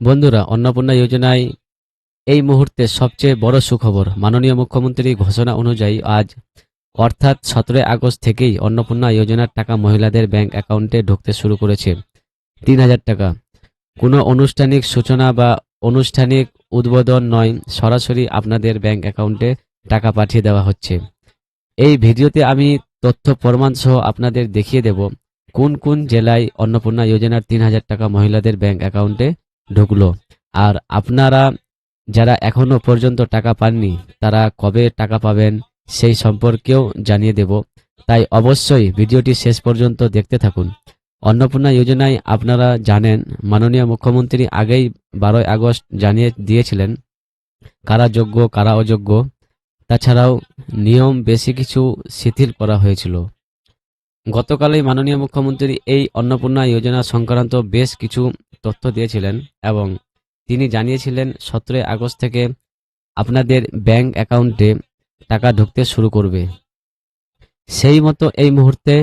বন্ধুরা, অন্নপূর্ণা যোজনায় এই মুহূর্তে সবচেয়ে বড় সুখবর। মাননীয় মুখ্যমন্ত্রীর ঘোষণা অনুযায়ী আজ অর্থাৎ 17 আগস্ট থেকেই অন্নপূর্ণা যোজনার টাকা মহিলাদের ব্যাংক অ্যাকাউন্টে ঢুকতে শুরু করেছে। 3,000 টাকা। কোনো আনুষ্ঠানিক সূচনা বা আনুষ্ঠানিক উদ্বোধন নয়, সরাসরি আপনাদের ব্যাংক অ্যাকাউন্টে টাকা পাঠিয়ে দেওয়া হচ্ছে। এই ভিডিওতে আমি তথ্য প্রমাণ সহ আপনাদের দেখিয়ে দেব কোন কোন জেলায় অন্নপূর্ণা যোজনার 3,000 টাকা মহিলাদের ব্যাংক অ্যাকাউন্টে ঢুকলো। আর আপনারা যারা এখনো পর্যন্ত টাকা পাননি তারা কবে টাকা পাবেন সেই সম্পর্কেও জানিয়ে দেব। তাই অবশ্যই ভিডিওটি শেষ পর্যন্ত দেখতে থাকুন। অন্নপূর্ণা যোজনায় আপনারা জানেন মাননীয় মুখ্যমন্ত্রী আগেই 12 আগস্ট জানিয়ে দিয়েছিলেন কারা যোগ্য কারা অযোগ্য। তাছাড়াও নিয়ম বেশি কিছু শিথিল করা হয়েছিল। গতকালই মাননীয় মুখ্যমন্ত্রী এই অন্নপূর্ণা যোজনা সংক্রান্ত বেশ কিছু তথ্য দিয়েছিলেন এবং তিনি জানিয়েছিলেন 17 আগস্ট থেকে আপনাদের ব্যাংক অ্যাকাউন্টে টাকা ঢুকতে শুরু করবে। সেই মতো এই মুহূর্তে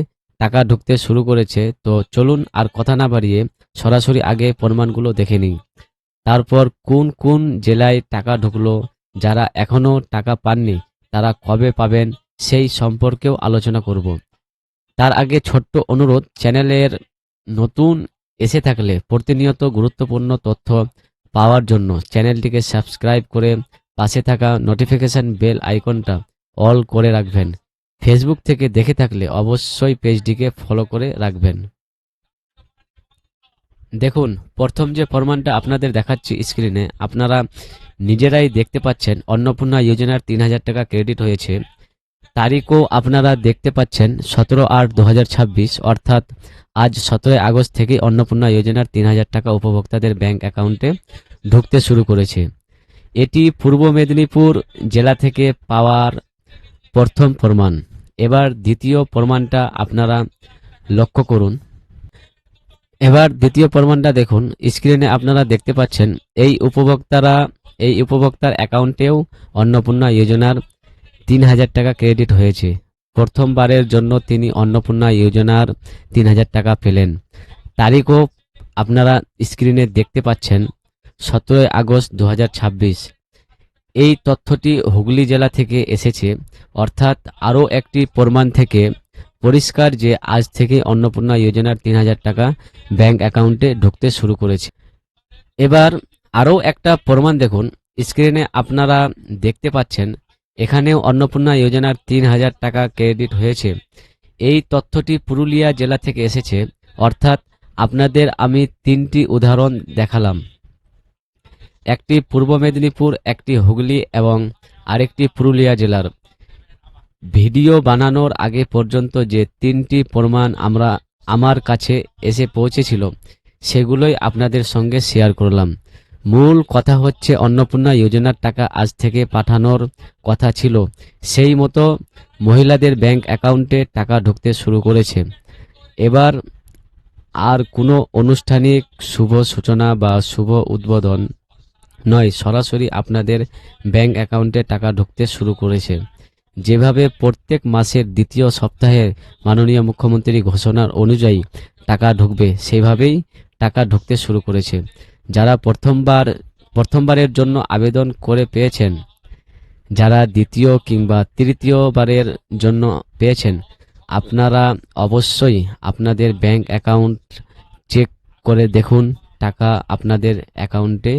টাকা ঢুকতে শুরু করেছে। তো চলুন আর কথা না বাড়িয়ে সরাসরি আগে প্রমাণগুলো দেখে নিই। তারপর কোন কোন জেলায় টাকা ঢুকলো, যারা এখনো টাকা পাননি তারা কবে পাবেন সেই সম্পর্কেও আলোচনা করব। তার আগে ছোট্ট অনুরোধ, চ্যানেলের নতুন এসে থাকলে প্রতিনিয়ত গুরুত্বপূর্ণ তথ্য পাওয়ার জন্য চ্যানেলটিকে সাবস্ক্রাইব করে পাশে থাকা নোটিফিকেশন বেল আইকনটা অল করে রাখবেন। ফেসবুক থেকে দেখে থাকলে অবশ্যই পেজটিকে ফলো করে রাখবেন। দেখুন, প্রথম যে প্রমাণটা আপনাদের দেখাচ্ছি স্ক্রিনে, আপনারা নিজেরাই দেখতে পাচ্ছেন অন্নপূর্ণা যোজনার 3,000 টাকা ক্রেডিট হয়েছে। তারিখও আপনারা দেখতে পাচ্ছেন 17/8/2026, অর্থাৎ আজ 17 আগস্ট থেকে অন্নপূর্ণা যোজনার 3,000 টাকা উপভোক্তাদের ব্যাংক অ্যাকাউন্টে ঢুকতে শুরু করেছে। এটি পূর্ব মেদিনীপুর জেলা থেকে পাওয়ার প্রথম প্রমাণ। এবার দ্বিতীয় প্রমাণটা আপনারা লক্ষ্য করুন। এবার দ্বিতীয় প্রমাণটা দেখুন, স্ক্রিনে আপনারা দেখতে পাচ্ছেন এই উপভোক্তার অ্যাকাউন্টেও অন্নপূর্ণা যোজনার 3,000 টাকা ক্রেডিট হয়েছে। প্রথমবারের জন্য তিনি অন্নপূর্ণা যোজনার 3,000 টাকা পেলেন। তারিখও আপনারা স্ক্রিনে দেখতে পাচ্ছেন 17 আগস্ট 2026। এই তথ্যটি হুগলি জেলা থেকে এসেছে, অর্থাৎ আরও একটি প্রমাণ থেকে পরিষ্কার যে আজ থেকে অন্নপূর্ণা যোজনার 3,000 টাকা ব্যাংক অ্যাকাউন্টে ঢুকতে শুরু করেছে। এবার আরও একটা প্রমাণ দেখুন, স্ক্রিনে আপনারা দেখতে পাচ্ছেন এখানেও অন্নপূর্ণা যোজনার 3,000 টাকা ক্রেডিট হয়েছে। এই তথ্যটি পুরুলিয়া জেলা থেকে এসেছে, অর্থাৎ আপনাদের আমি তিনটি উদাহরণ দেখালাম, একটি পূর্ব মেদিনীপুর, একটি হুগলি এবং আরেকটি পুরুলিয়া জেলার। ভিডিও বানানোর আগে পর্যন্ত যে তিনটি প্রমাণ আমার কাছে এসে পৌঁছেছিল সেগুলোই আপনাদের সঙ্গে শেয়ার করলাম। মূল কথা হচ্ছে অন্নপূর্ণা যোজনার টাকা আজ থেকে পাঠানোর কথা ছিল, সেই মতো মহিলাদের ব্যাংক অ্যাকাউন্টে টাকা ঢুকতে শুরু করেছে। এবার আর কোনো আনুষ্ঠানিক শুভ সূচনা বা শুভ উদ্বোধন নয়, সরাসরি আপনাদের ব্যাংক অ্যাকাউন্টে টাকা ঢুকতে শুরু করেছে। যেভাবে প্রত্যেক মাসের দ্বিতীয় সপ্তাহে মাননীয় মুখ্যমন্ত্রী ঘোষণার অনুযায়ী টাকা ঢুকবে, সেইভাবেই টাকা ঢুকতে শুরু করেছে। যারা প্রথমবারের জন্য আবেদন করে পেয়েছেন, যারা দ্বিতীয় কিংবা তৃতীয়বারের জন্য পেয়েছেন, আপনারা অবশ্যই আপনাদের ব্যাংক অ্যাকাউন্ট চেক করে দেখুন, টাকা আপনাদের অ্যাকাউন্টে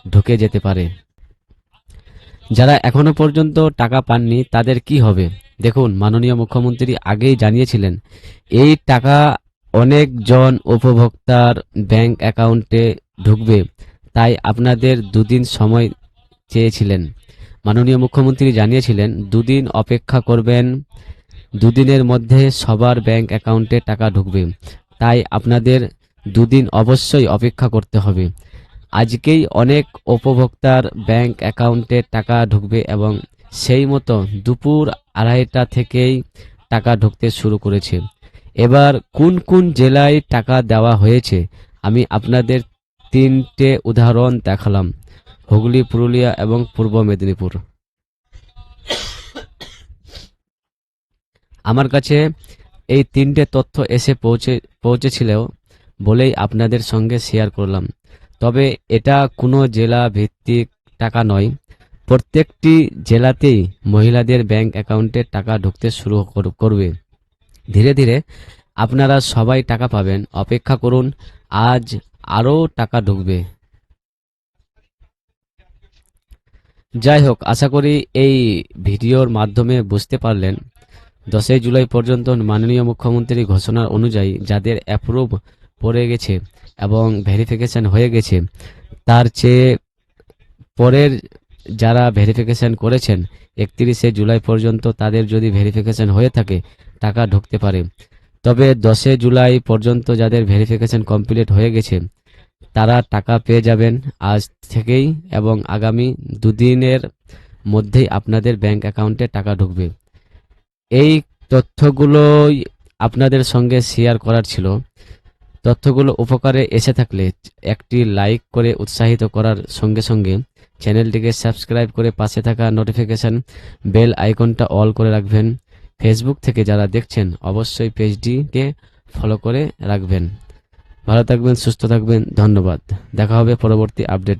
ঢুকে যেতে পারে। যারা এখনো পর্যন্ত টাকা পাননি তাদের কি হবে? দেখুন, মাননীয় মুখ্যমন্ত্রী আগেই জানিয়েছিলেন এই টাকা অনেকজন উপভোক্তার ব্যাংক অ্যাকাউন্টে ঢুকবে, তাই আপনাদের দুদিন সময় চেয়েছিলেন। মাননীয় মুখ্যমন্ত্রী জানিয়েছিলেন দুদিন অপেক্ষা করবেন, দুদিনের মধ্যে সবার ব্যাংক অ্যাকাউন্টে টাকা ঢুকবে, তাই আপনাদের দুদিন অবশ্যই অপেক্ষা করতে হবে। আজকেই অনেক উপভোক্তার ব্যাংক অ্যাকাউন্টে টাকা ঢুকবে এবং সেই মতো দুপুর 2:30টা থেকেই টাকা ঢুকতে শুরু করেছে। এবার কোন কোন জেলায় টাকা দেওয়া হয়েছে আমি আপনাদের তিনটে উদাহরণ দেখালাম, হুগলি, পুরুলিয়া এবং পূর্ব মেদিনীপুর। আমার কাছে এই তিনটে তথ্য এসে পৌঁছেছিল বলেই আপনাদের সঙ্গে শেয়ার করলাম। তবে এটা কোনো জেলা ভিত্তিক টাকা নয়, প্রত্যেকটি জেলাতেই মহিলাদের ব্যাংক অ্যাকাউন্টে টাকা ঢুকতে শুরু করবে। ধীরে ধীরে আপনারা সবাই টাকা পাবেন, অপেক্ষা করুন, আজ আরও টাকা ঢুকবে। যাই হোক, আশা করি এই ভিডিওর মাধ্যমে বুঝতে পারলেন 10ই জুলাই পর্যন্ত মাননীয় মুখ্যমন্ত্রী ঘোষণা অনুযায়ী যাদের অ্যাপ্রুভ পড়ে গেছে এবং ভেরিফিকেশন হয়ে গেছে, তার চেয়ে পরের যারা ভেরিফিকেশন করেছেন 31শে জুলাই পর্যন্ত তাদের যদি ভেরিফিকেশন হয়ে থাকে টাকা ঢুকতে পারে। তবে 10শে জুলাই পর্যন্ত যাদের ভেরিফিকেশন কমপ্লিট হয়ে গেছে তারা টাকা পেয়ে যাবেন আজ থেকেই, এবং আগামী দুদিনের মধ্যেই আপনাদের ব্যাংক অ্যাকাউন্টে টাকা ঢুকবে। এই তথ্যগুলোই আপনাদের সঙ্গে শেয়ার করার ছিল। তথ্যগুলো উপকারে এসে থাকলে একটি লাইক করে উৎসাহিত করার সঙ্গে সঙ্গে চ্যানেলটিকে সাবস্ক্রাইব করে পাশে থাকা নোটিফিকেশন বেল আইকনটা অল করে রাখবেন। ফেসবুক থেকে যারা দেখছেন অবশ্যই পেজটিকে ফলো করে রাখবেন। ভালো থাকবেন, সুস্থ থাকবেন, ধন্যবাদ। দেখা হবে পরবর্তী আপডেট।